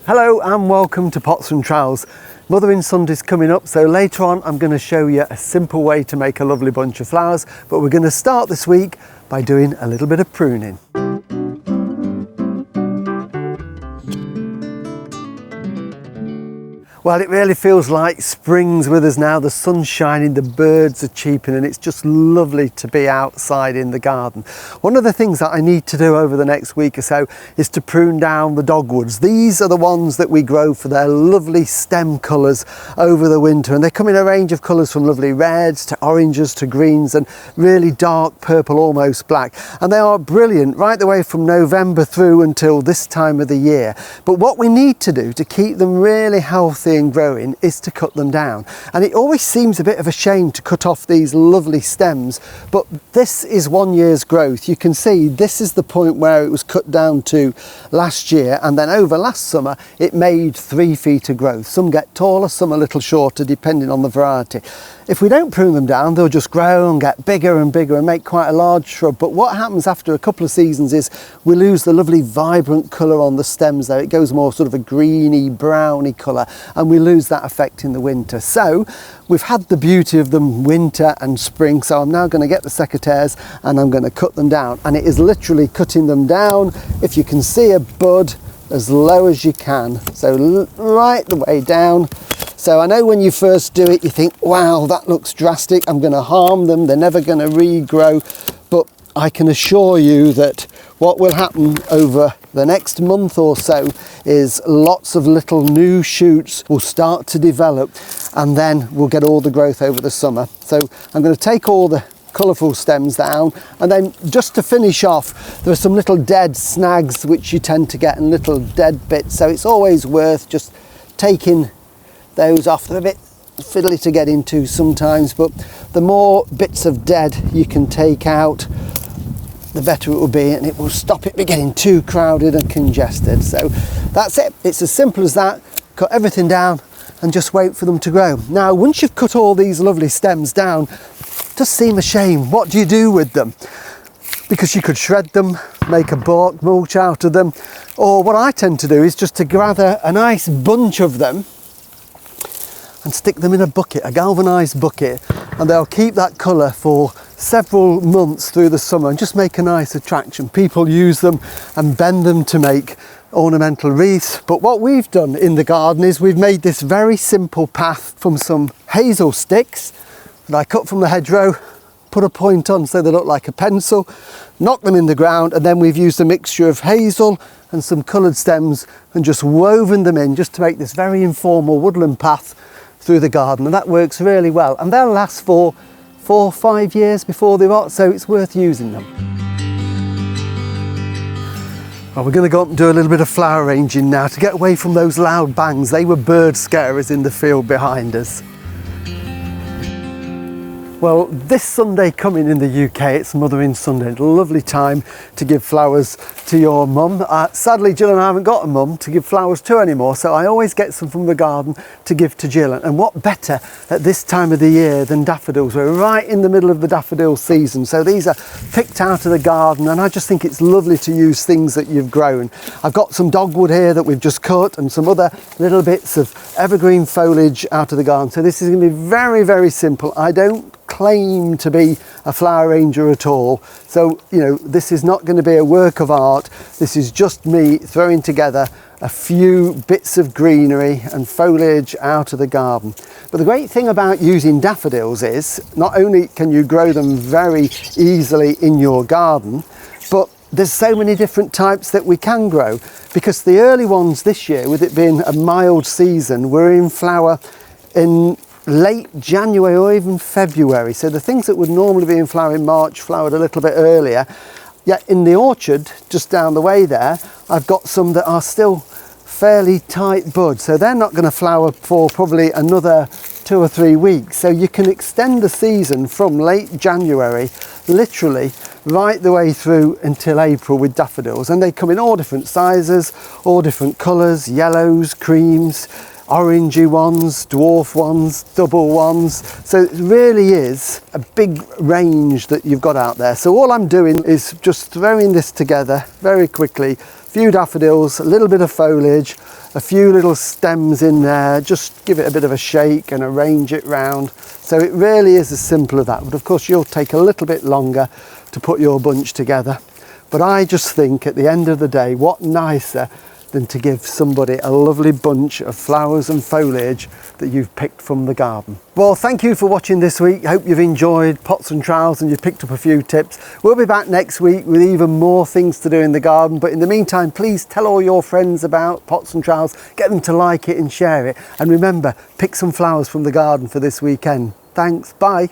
Hello and welcome to Pots and Trowels. Mothering Sunday's coming up, so later on I'm going to show you a simple way to make a lovely bunch of flowers, but we're going to start this week by doing a little bit of pruning. Well, it really feels like spring's with us now. The sun's shining, the birds are cheeping, and it's just lovely to be outside in the garden. One of the things that I need to do over the next week or so is to prune down the dogwoods. These are the ones that we grow for their lovely stem colours over the winter, and they come in a range of colours from lovely reds to oranges to greens and really dark purple, almost black. And they are brilliant right the way from November through until this time of the year. But what we need to do to keep them really healthy and growing is to cut them down, and it always seems a bit of a shame to cut off these lovely stems, but this is 1 year's growth. You can see this is the point where it was cut down to last year, and then over last summer it made 3 feet of growth. Some get taller, some a little shorter, depending on the variety. If we don't prune them down, they'll just grow and get bigger and bigger and make quite a large shrub. But what happens after a couple of seasons is we lose the lovely vibrant colour on the stems there. It goes more sort of a greeny, browny colour, and we lose that effect in the winter. So we've had the beauty of them winter and spring, so I'm now going to get the secateurs and I'm going to cut them down. And it is literally cutting them down, if you can see a bud, as low as you can. So right the way down. So I know when you first do it, you think, wow, that looks drastic. I'm going to harm them. They're never going to regrow. But I can assure you that what will happen over the next month or so is lots of little new shoots will start to develop, and then we'll get all the growth over the summer. So I'm going to take all the colourful stems down, and then just to finish off, there are some little dead snags which you tend to get, and little dead bits. So it's always worth just taking those off. They're a bit fiddly to get into sometimes, but the more bits of dead you can take out, the better it will be, and it will stop it getting too crowded and congested. So that's it. It's as simple as that. Cut everything down and just wait for them to grow. Now, once you've cut all these lovely stems down, it does seem a shame. What do you do with them? Because you could shred them, make a bark mulch out of them, or what I tend to do is just to gather a nice bunch of them and stick them in a bucket, a galvanised bucket, and they'll keep that colour for several months through the summer and just make a nice attraction. People use them and bend them to make ornamental wreaths. But what we've done in the garden is we've made this very simple path from some hazel sticks that I cut from the hedgerow, put a point on so they look like a pencil, knock them in the ground, and then we've used a mixture of hazel and some coloured stems and just woven them in just to make this very informal woodland path through the garden, and that works really well, and they'll last for 4 or 5 years before they rot, so it's worth using them. Well, we're going to go up and do a little bit of flower arranging now to get away from those loud bangs. They were bird scarers in the field behind us. Well, this Sunday coming in the UK, it's Mothering Sunday. It's a lovely time to give flowers to your mum. Sadly, Jill and I haven't got a mum to give flowers to anymore, so I always get some from the garden to give to Jill. And what better at this time of the year than daffodils? We're right in the middle of the daffodil season, so these are picked out of the garden, and I just think it's lovely to use things that you've grown. I've got some dogwood here that we've just cut and some other little bits of evergreen foliage out of the garden. So this is going to be very, very simple. I don't claim to be a flower arranger at all, so you know, this is not going to be a work of art. This is just me throwing together a few bits of greenery and foliage out of the garden. But the great thing about using daffodils is not only can you grow them very easily in your garden, but there's so many different types that we can grow, because the early ones this year, with it being a mild season, were in flower in late January or even February. So the things that would normally be in flower in March flowered a little bit earlier. Yet in the orchard just down the way there, I've got some that are still fairly tight bud, so they're not going to flower for probably another 2 or 3 weeks. So you can extend the season from late January literally right the way through until April with daffodils, and they come in all different sizes, all different colours, yellows, creams, orangey ones, dwarf ones, double ones. So it really is a big range that you've got out there. So all I'm doing is just throwing this together very quickly. A few daffodils, a little bit of foliage, a few little stems in there, just give it a bit of a shake and arrange it round. So it really is as simple as that, but of course you'll take a little bit longer to put your bunch together. But I just think at the end of the day, what nicer than to give somebody a lovely bunch of flowers and foliage that you've picked from the garden. Well, thank you for watching this week. Hope you've enjoyed pots and trowels and you've picked up a few tips. We'll be back next week with even more things to do in the garden, but in the meantime, please tell all your friends about pots and trowels, get them to like it and share it, and remember, pick some flowers from the garden for this weekend. Thanks, bye.